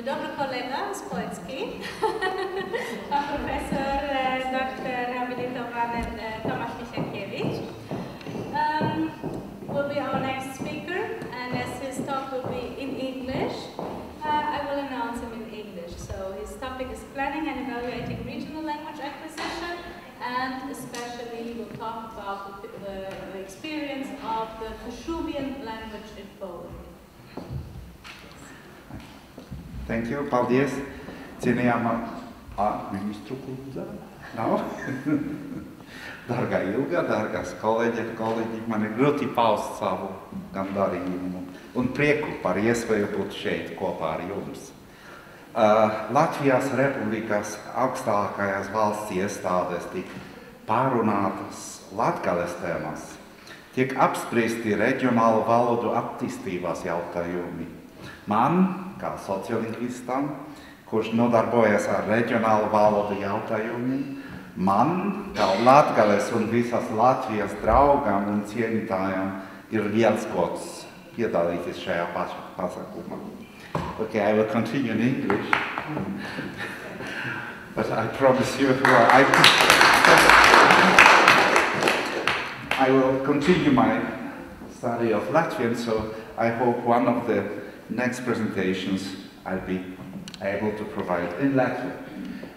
Mój dobry kolega z Polski, pan profesor dr habilitowany Tomašs Viherkevičs, will be our next speaker, and as his talk will be in English, I will announce him in English. So his topic is planning and evaluating regional language acquisition, and especially he will talk about the experience of the Kashubian language in Poland. Thank you, paldies. Cienījamā ministru kundze. Nav? Dargā Ilga, dargās kolēģi, man ir grūti paust savu gandarījumu un prieku par iespēju būt šeit kopā ar jums. Latvijas Republikas augstākajās valsts iestādes tik pārunātas Latgales tēmas, tiek apspriesti reģionālu valodu attīstības jautājumi. Man, kā sociolingvistam, kurš nodarbojas ar reģionālu valodu jautājumiem, man, kā Latgales un visas Latvijas draugam un cienītājam, ir liels gods piedalīties šajā pasākumā. Okay, I will continue in English, but I promise you, I will continue my study of Latvian, so I hope one of the next presentations I'll be able to provide in Latvian.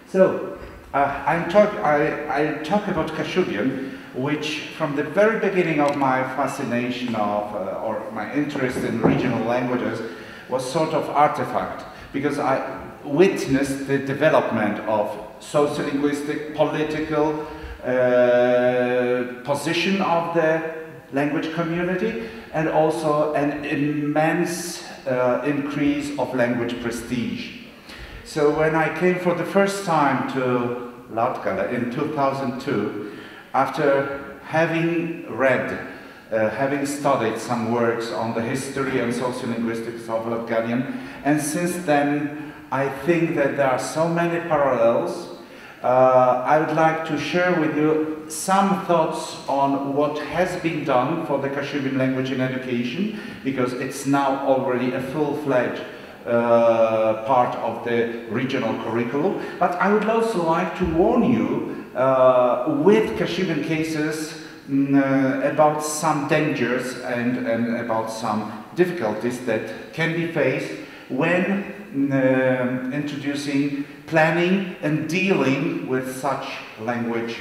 So, I'll talk about Kashubian, which from the very beginning of my fascination of, or my interest in regional languages, was sort of artifact, because I witnessed the development of sociolinguistic, political position of the language community, and also an immense increase of language prestige. So when I came for the first time to Latgale in 2002, after having read, having studied some works on the history and sociolinguistics of Latgalian, and since then I think that there are so many parallels. I would like to share with you some thoughts on what has been done for the Kashubian language in education, because it's now already a full-fledged part of the regional curriculum. But I would also like to warn you with Kashubian cases about some dangers and about some difficulties that can be faced when introducing, planning and dealing with such language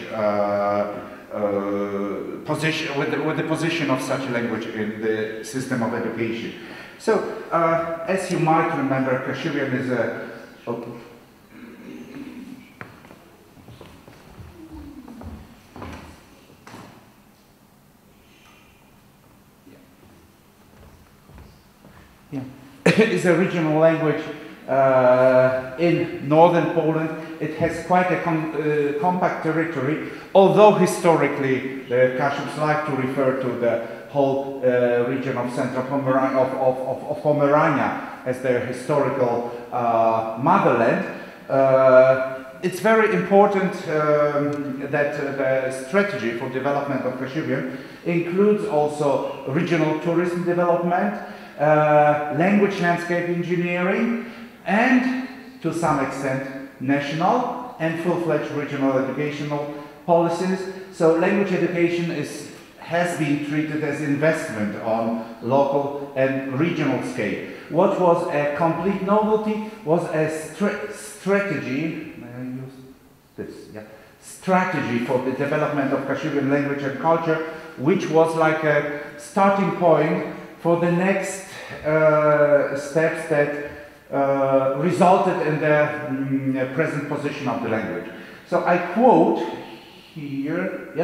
position, with the position of such language in the system of education. So, as you might remember, Kashubian is a... is a regional language in northern Poland. It has quite a compact territory, although historically the Kashubs like to refer to the whole region of central Pomerania as their historical motherland. It's very important that the strategy for development of Kashubian includes also regional tourism development, language landscape engineering, and to some extent national and full-fledged regional educational policies. So language education has been treated as investment on local and regional scale. What was a complete novelty was a strategy, strategy for the development of Kashubian language and culture, which was like a starting point for the next steps that resulted in the present position of the language. So I quote here,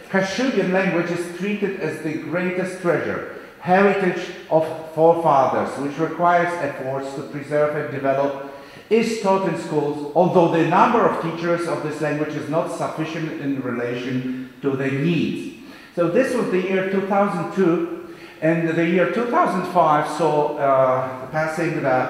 Kashubian language is treated as the greatest treasure, heritage of forefathers, which requires efforts to preserve and develop, is taught in schools, although the number of teachers of this language is not sufficient in relation to their needs. So this was the year 2002. And the year 2005 saw passing the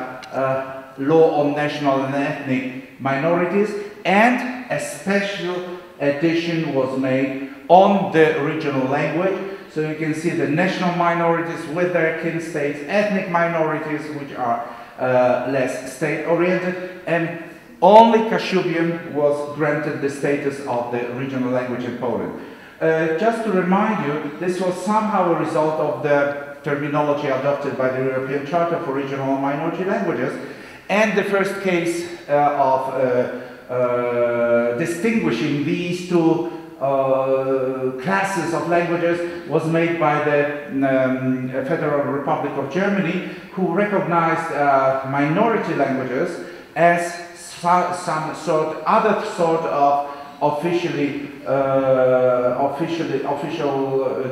law on national and ethnic minorities, and a special edition was made on the regional language. So you can see the national minorities with their kin states, ethnic minorities which are less state-oriented, and only Kashubian was granted the status of the regional language in Poland. Just to remind you, this was somehow a result of the terminology adopted by the European Charter for Regional and Minority Languages, and the first case of distinguishing these two classes of languages was made by the Federal Republic of Germany, who recognized minority languages as some other sort of official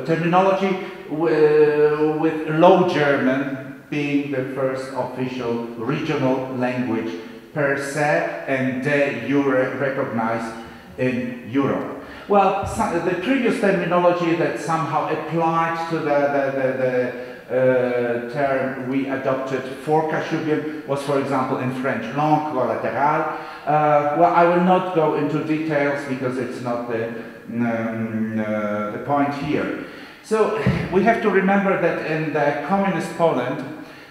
terminology, with Low German being the first official regional language per se and de jure recognized in Europe. Well, the previous terminology that somehow applied to the term we adopted for Kashubian was, for example, in French, langue collatérale. Well, I will not go into details because it's not the point here. So we have to remember that in the communist Poland,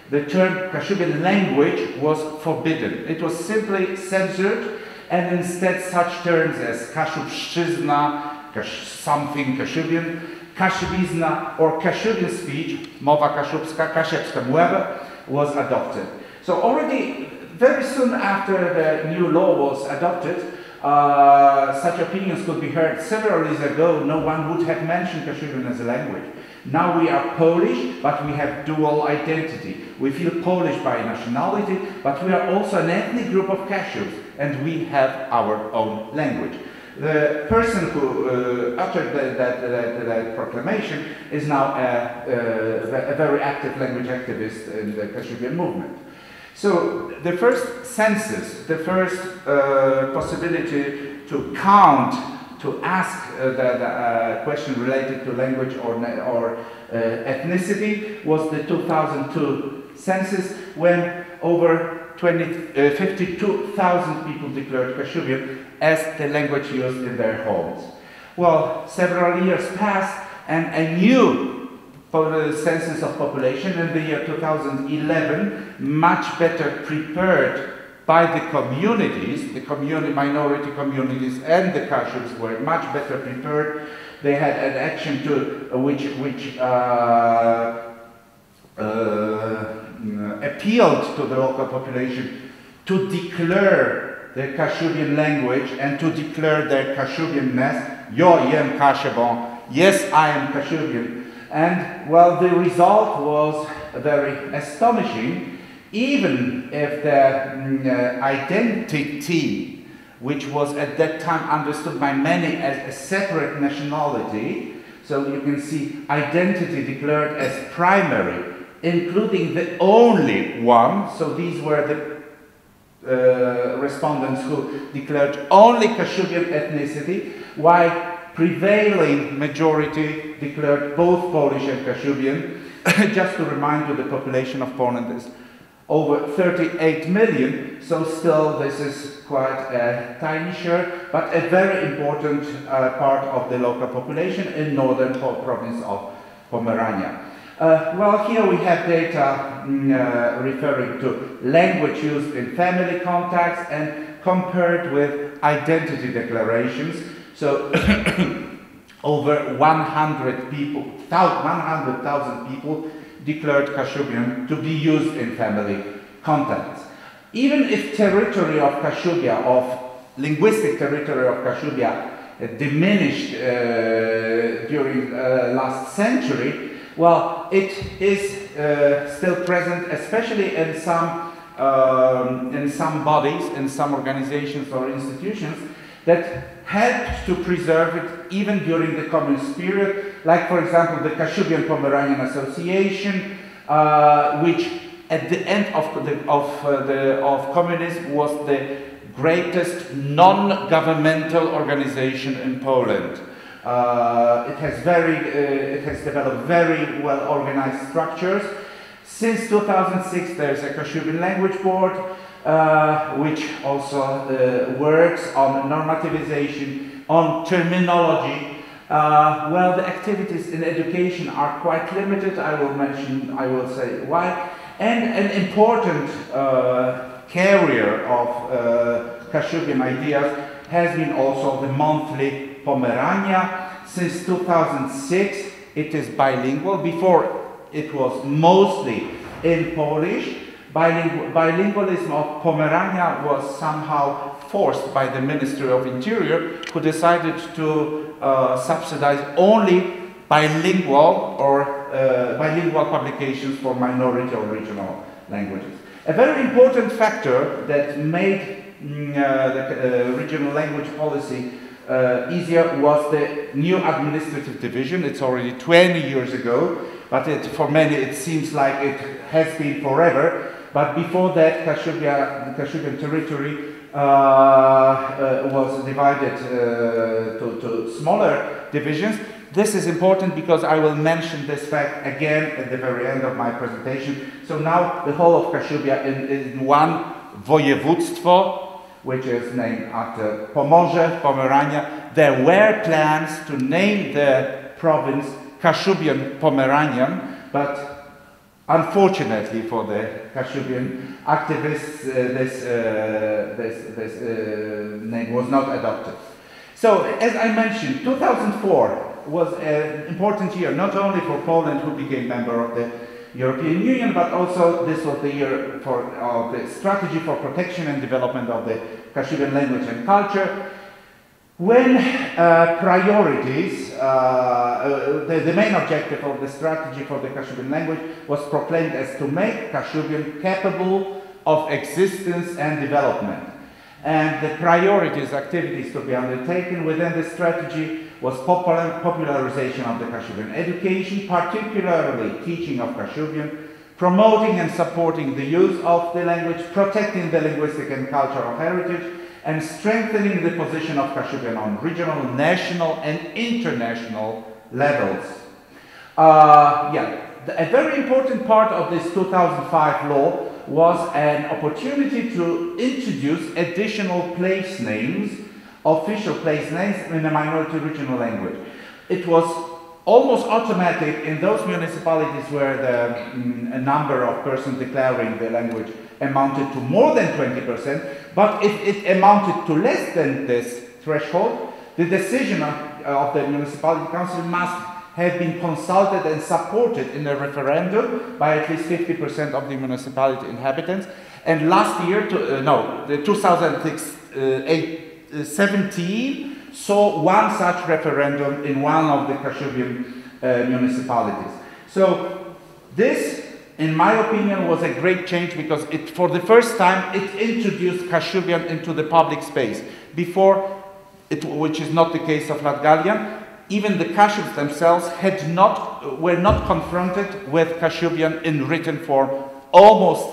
the term Kashubian language was forbidden. It was simply censored, and instead such terms as Kaszubszczyzna, something Kashubian, Kaszubizna, or Kashubian speech, mowa kaszubska, kaszebska mowa, was adopted. So already very soon after the new law was adopted, such opinions could be heard. Several years ago, no one would have mentioned Kashubian as a language. Now we are Polish, but we have dual identity. We feel Polish by nationality, but we are also an ethnic group of Kashubs, and we have our own language. The person who uttered that proclamation is now a very active language activist in the Kashubian movement. So the first census, the first possibility to count, to ask the question related to language or ethnicity was the 2002 census, when over 52,000 people declared Kashubian as the language used in their homes. Well, several years passed, and a new census of population in the year 2011, much better prepared by the communities, minority communities and the Kashubs were much better prepared. They had an action to which appealed to the local population to declare the Kashubian language and to declare their Kashubianness. Jo jem Kaszebon, yes, I am Kashubian. And well, the result was very astonishing, even if the identity, which was at that time understood by many as a separate nationality, so you can see identity declared as primary, including the only one, so these were the respondents who declared only Kashubian ethnicity, while prevailing majority declared both Polish and Kashubian. Just to remind you, the population of Poland is over 38 million, so still this is quite a tiny share, but a very important part of the local population in northern province of Pomerania. Well, here we have data referring to language used in family contacts and compared with identity declarations. So over 100,000 people declared Kashubian to be used in family contacts. Even if territory of Kashubia, of linguistic territory of Kashubia diminished during last century, well, it is still present, especially in some bodies, in some organizations or institutions that helped to preserve it even during the communist period, like, for example, the Kashubian Pomeranian Association, which at the end of communism was the greatest non-governmental organization in Poland. It has developed very well organized structures. Since 2006, there's a Kashubian language board, which also works on normativization, on terminology. Well, the activities in education are quite limited. I will say why. and an important carrier of Kashubian ideas has been also the monthly Pomerania. Since 2006 it is bilingual. Before it was mostly in Polish. Bilingualism of Pomerania was somehow forced by the Ministry of Interior, who decided to subsidize only bilingual or bilingual publications for minority or regional languages. A very important factor that made the regional language policy easier was the new administrative division. It's already 20 years ago, but for many it seems like it has been forever. But before that, the Kashubian territory was divided to smaller divisions. This is important because I will mention this fact again at the very end of my presentation. So now the whole of Kashubia in one województwo, which is named after Pomorze, Pomerania. There were plans to name the province Kashubian Pomeranian, but unfortunately for the Kashubian activists, this name was not adopted. So, as I mentioned, 2004 was an important year, not only for Poland, who became member of the European Union, but also this was the year for the strategy for protection and development of the Kashubian language and culture. When priorities, the main objective of the strategy for the Kashubian language was proclaimed as to make Kashubian capable of existence and development. And the priorities, activities to be undertaken within the strategy was popularization of the Kashubian education, particularly teaching of Kashubian, promoting and supporting the use of the language, protecting the linguistic and cultural heritage, and strengthening the position of Kashubian on regional, national, and international levels. A very important part of this 2005 law was an opportunity to introduce additional place names, official place names in a minority regional language. It was almost automatic in those municipalities where the number of persons declaring the language amounted to more than 20%, but if it amounted to less than this threshold, the decision of the municipality council must have been consulted and supported in a referendum by at least 50% of the municipality inhabitants. And last year, the 2017 saw one such referendum in one of the Kashubian municipalities. So this, in my opinion, was a great change because for the first time it introduced Kashubian into the public space. Before, which is not the case of Latgalian, even the Kashubs themselves were not confronted with Kashubian in written form almost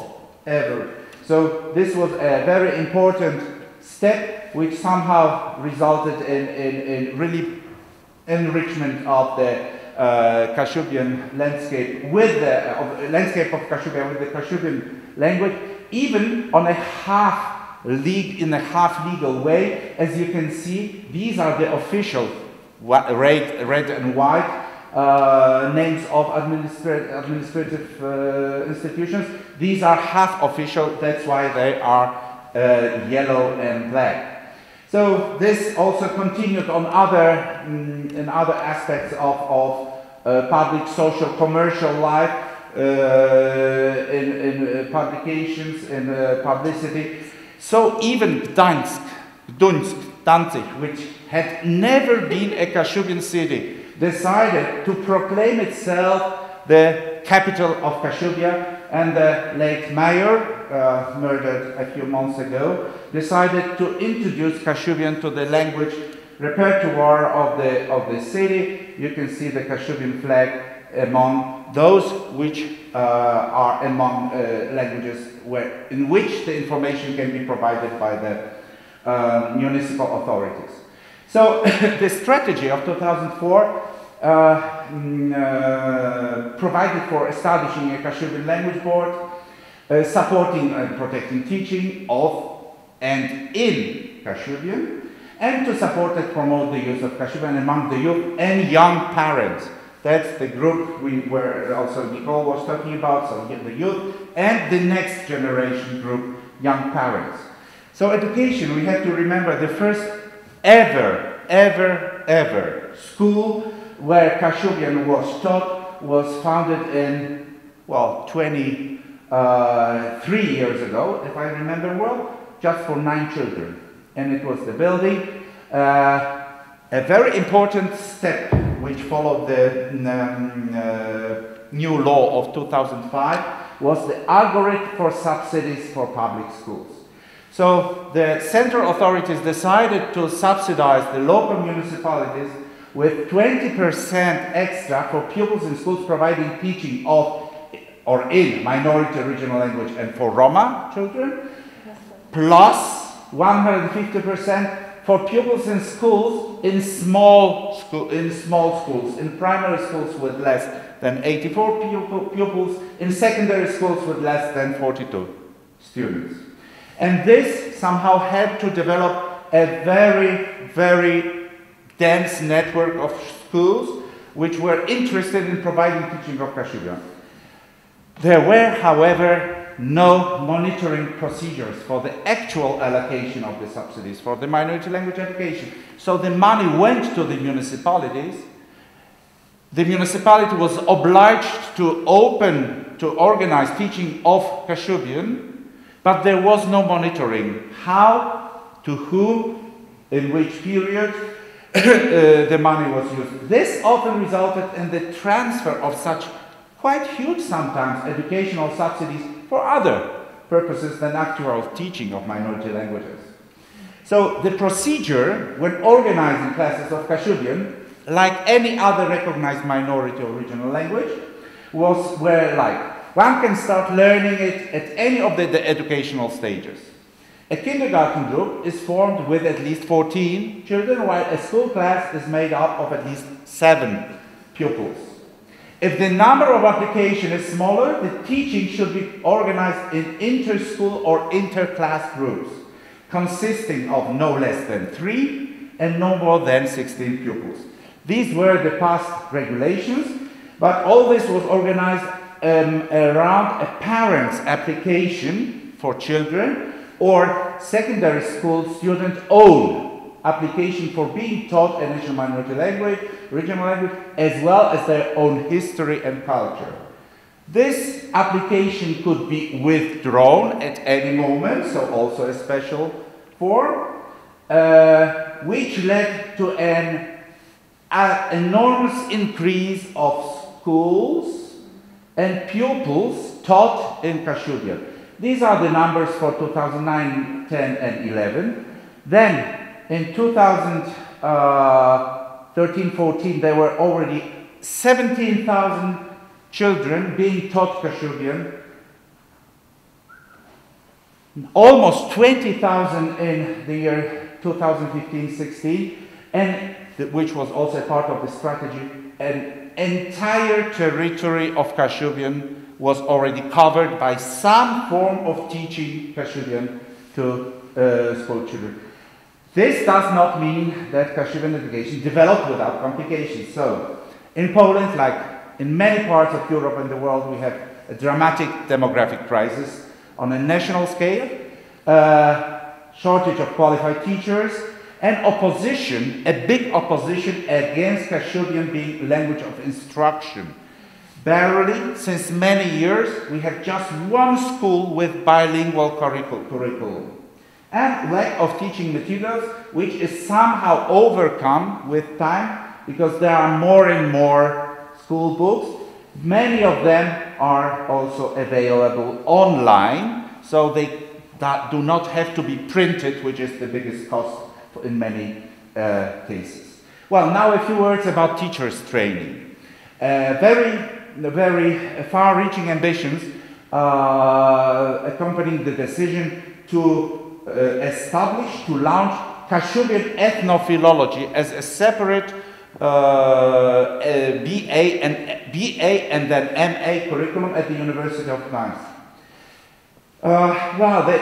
ever. So this was a very important step which somehow resulted in really enrichment of the Kashubian landscape with the landscape of Kashubia with the Kashubian language, even on a half legal way. As you can see, these are the official red and white names of administrative institutions. These are half official, that's why they are yellow and black. So this also continued on in other aspects of public, social, commercial life, in publications, in publicity. So even Danzig, which had never been a Kashubian city, decided to proclaim itself the capital of Kashubia, and the late mayor, murdered a few months ago, decided to introduce Kashubian to the language repertoire of the city. You can see the Kashubian flag among those which are among languages in which the information can be provided by the municipal authorities. So the strategy of 2004 provided for establishing a Kashubian language board, supporting and protecting teaching of and in Kashubian, and to support and promote the use of Kashubian among the youth and young parents. That's the group where also Nicole was talking about, so the youth, and the next generation group, young parents. So education, we have to remember the first ever school where Kashubian was taught was founded in, well, 23 years ago, if I remember well, just for 9 children. And it was the building. A very important step which followed the new law of 2005 was the algorithm for subsidies for public schools. So the central authorities decided to subsidize the local municipalities with 20% extra for pupils in schools providing teaching of or in minority regional language and for Roma children, plus 150% for pupils in schools, in small schools, in primary schools with less than 84 pupils, in secondary schools with less than 42 students. And this somehow had to develop a very dense network of schools which were interested in providing teaching of Kashubian. There were, however, no monitoring procedures for the actual allocation of the subsidies for the minority language education. So the money went to the municipalities. The municipality was obliged to organize teaching of Kashubian, but there was no monitoring. How, to whom, in which period the money was used. This often resulted in the transfer of such quite huge sometimes educational subsidies for other purposes than actual teaching of minority languages. So the procedure when organizing classes of Kashubian, like any other recognized minority or regional language, was where one can start learning it at any of the educational stages. A kindergarten group is formed with at least 14 children, while a school class is made up of at least 7 pupils. If the number of applications is smaller, the teaching should be organized in inter-school or inter-class groups, consisting of no less than 3 and no more than 16 pupils. These were the past regulations, but all this was organized around a parent's application for children or secondary school student own application for being taught a national minority language, regional language, as well as their own history and culture. This application could be withdrawn at any moment, so also a special form, which led to an enormous increase of schools and pupils taught in Kashubian. These are the numbers for 2009, 10, and 11. Then, in 2013-14, there were already 17,000 children being taught Kashubian, almost 20,000 in the year 2015-16, and which was also a part of the strategy. An entire territory of Kashubian was already covered by some form of teaching Kashubian to school children. This does not mean that Kashubian education developed without complications. So, in Poland, like in many parts of Europe and the world, we have a dramatic demographic crisis on a national scale, shortage of qualified teachers, and opposition, a big opposition against Kashubian being language of instruction. Barely, since many years, we have just one school with bilingual curriculum. And lack of teaching materials, which is somehow overcome with time, because there are more and more school books. Many of them are also available online, so they do not have to be printed, which is the biggest cost in many cases. Well, now a few words about teachers' training. Very far-reaching ambitions accompanying the decision to launch Kashubian ethnophilology as a separate BA and then MA curriculum at the University of Gdańsk. Well, the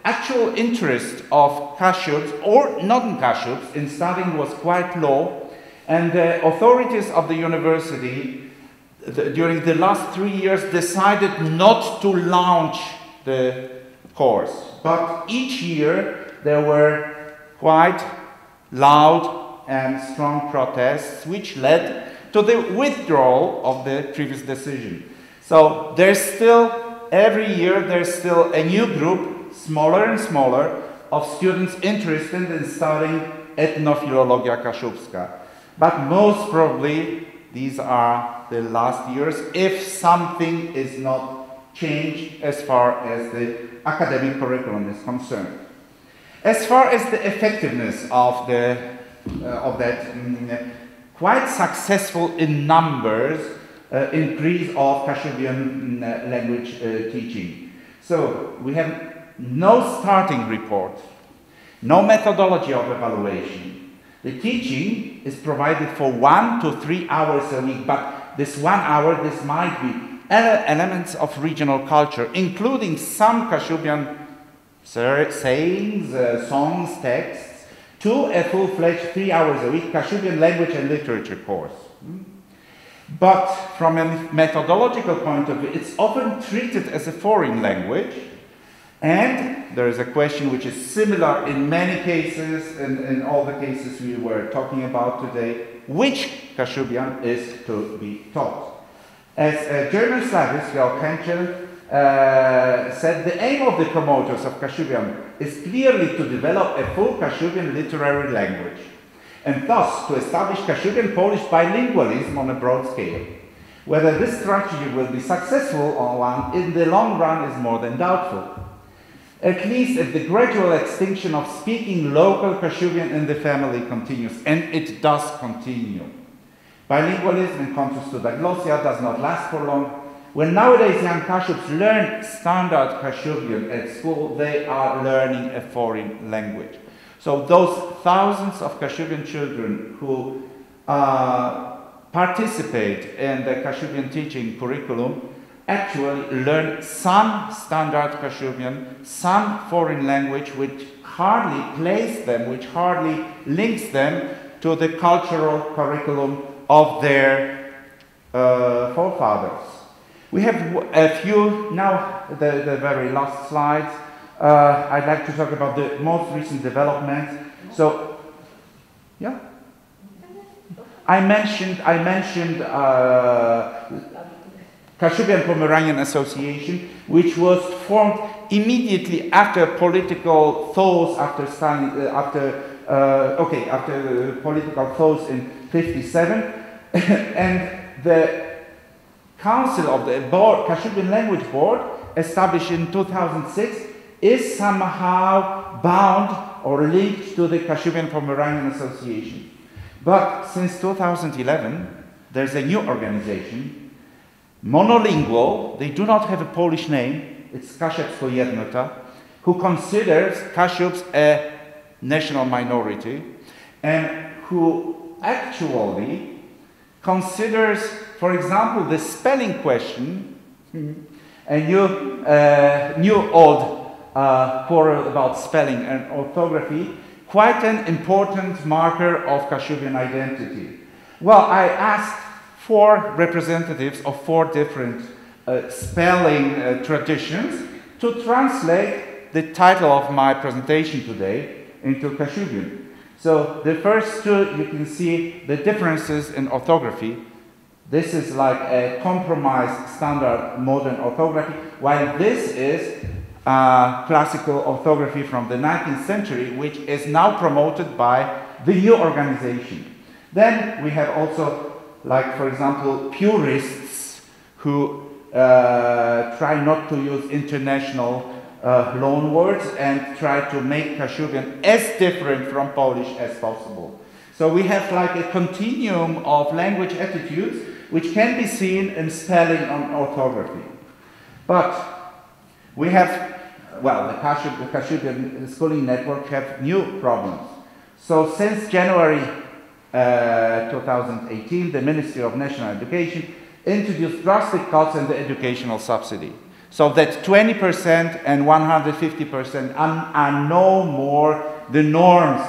actual interest of Kashubs, or non-Kashubs, in studying was quite low, And the authorities of the university, during the last 3 years, decided not to launch the course. But each year, there were quite loud and strong protests, which led to the withdrawal of the previous decision. So there's still, every year, there's still a new group, smaller and smaller, of students interested in studying ethnofilologia kaszubska. But most probably, these are the last years, if something is not changed as far as the academic curriculum is concerned. As far as the effectiveness of that quite successful in numbers increase of Kashubian language teaching. So we have no starting report, no methodology of evaluation. The teaching is provided for 1 to 3 hours a week, but this 1 hour, this might be elements of regional culture, including some Kashubian sayings, songs, texts, to a full-fledged 3 hours a week Kashubian language and literature course. But from a methodological point of view, it's often treated as a foreign language, and there is a question which is similar in many cases, in all the cases we were talking about today, which Kashubian is to be taught. As German Slavist Georg Henschel said, the aim of the promoters of Kashubian is clearly to develop a full Kashubian literary language, and thus to establish Kashubian Polish bilingualism on a broad scale. Whether this strategy will be successful or one in the long run is more than doubtful. At least if the gradual extinction of speaking local Kashubian in the family continues, and it does continue. Bilingualism, in contrast to diglossia, does not last for long. When nowadays young Kashubs learn standard Kashubian at school, they are learning a foreign language. So those thousands of Kashubian children who participate in the Kashubian teaching curriculum actually learn some standard Kashubian, some foreign language which hardly plays them, which hardly links them to the cultural curriculum of their forefathers. We have a few, now the very last slides. I'd like to talk about the most recent developments. So, yeah? I mentioned Kashubian Pomeranian Association, which was formed immediately after political thaws, after political thaws in '57, and the Council of the Kashubian Language Board, established in 2006, is somehow bound or linked to the Kashubian Pomeranian Association. But since 2011, there's a new organization, monolingual, they do not have a Polish name, it's Kaszubska Jednota, who considers Kashubs a national minority, and who actually considers, for example, the spelling question, a new old quarrel about spelling and orthography, quite an important marker of Kashubian identity. Well, I asked 4 representatives of 4 different spelling traditions to translate the title of my presentation today into Kashubian. So the first 2, you can see the differences in orthography. This is like a compromised standard modern orthography, while this is classical orthography from the 19th century, which is now promoted by the new organization. Then we have also, like, for example, purists who try not to use international loan words and try to make Kashubian as different from Polish as possible. So we have like a continuum of language attitudes which can be seen in spelling and orthography. But we have, well, the Kashubian schooling network have new problems. So since January 2018, the Ministry of National Education introduced drastic cuts in the educational subsidy, so that 20% and 150% are no more the norms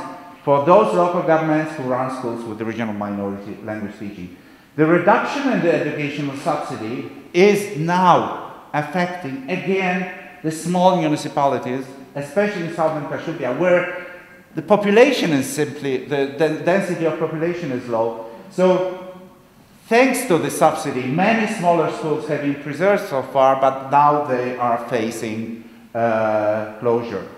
for those local governments who run schools with the regional minority language speaking. The reduction in the educational subsidy is now affecting again the small municipalities, especially in southern Kashubia, where the population is simply, the density of population is low. So thanks to the subsidy, many smaller schools have been preserved so far, but now they are facing closure.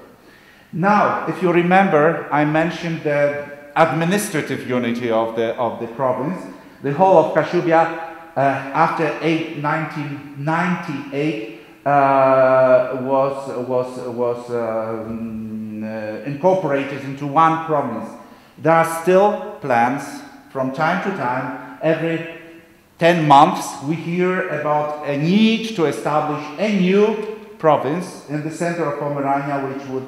Now, if you remember, I mentioned the administrative unity of the province. The whole of Kashubia, after 1998, was incorporated into one province. There are still plans from time to time. Every 10 months we hear about a need to establish a new province in the center of Pomerania, which would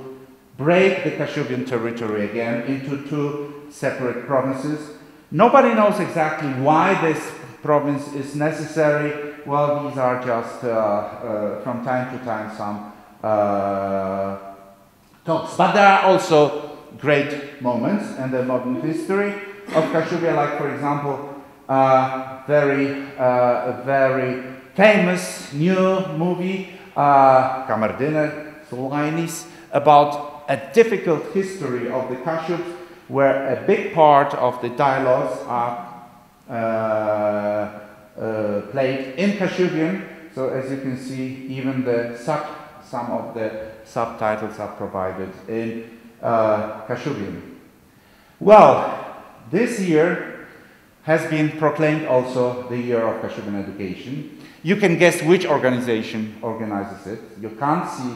break the Kashubian territory again into two separate provinces. Nobody knows exactly why this province is necessary. Well, these are just from time to time some talks. But there are also great moments in the modern history of Kashubia, like, for example, very famous new movie, Kamerdine Sulainis, about a difficult history of the Kashubs, where a big part of the dialogues are played in Kashubian. So as you can see, even some of the subtitles are provided in Kashubian. Well, this year has been proclaimed also the year of Kashubian education. You can guess which organization organizes it. You can't see,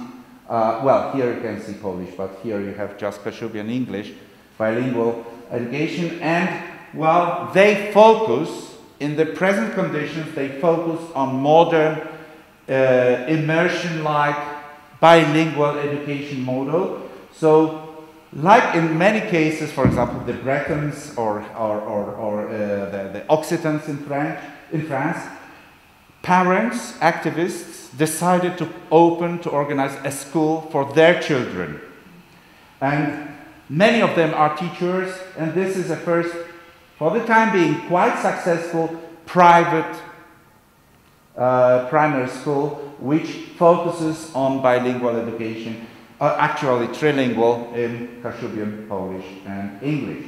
well, here you can see Polish, but here you have just Kashubian English, bilingual education. And, well, they focus, in the present conditions, they focus on modern, immersion-like, bilingual education model. So, like in many cases, for example, the Bretons or the Occitans in France, parents, activists decided to organize a school for their children. And many of them are teachers, and this is a first, for the time being, quite successful private primary school which focuses on bilingual education, actually trilingual in Kashubian, Polish, and English.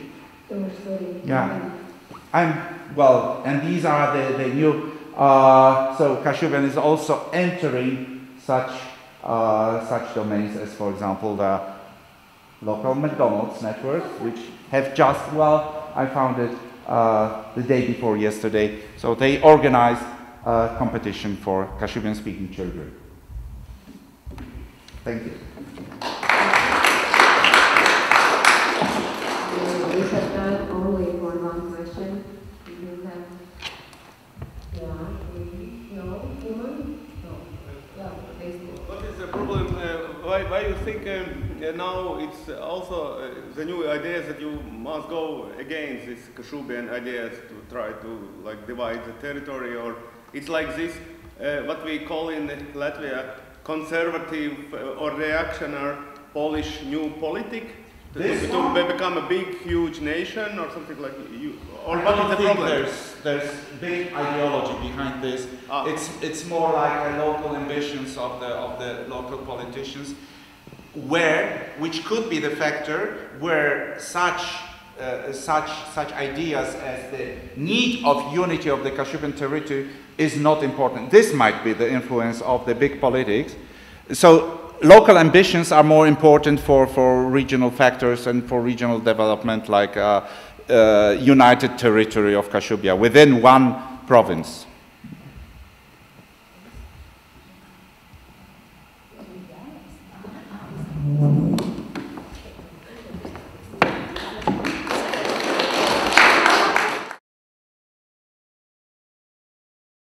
Yeah, well, and these are the new. So Kashubian is also entering such domains as, for example, the local McDonald's network, which have just, well, I found it the day before yesterday. So they organized a competition for Kashubian-speaking children. Thank you. We have time only for one question. Do you have? Yeah, no, human? No. Yeah, basically. What is the problem? Why you think now it's also the new ideas that you must go against these Kashubian ideas to try to like divide the territory, or it's like this what we call in Latvia conservative or reactionary Polish new politic to become a big, huge nation or something like you? Or what is the problem? There's big ideology behind this. It's more like local ambitions of the local politicians, which could be the factor where such ideas as the need of unity of the Kashubian territory is not important. This might be the influence of the big politics. So local ambitions are more important for regional factors and for regional development, like united territory of Kashubia within one province.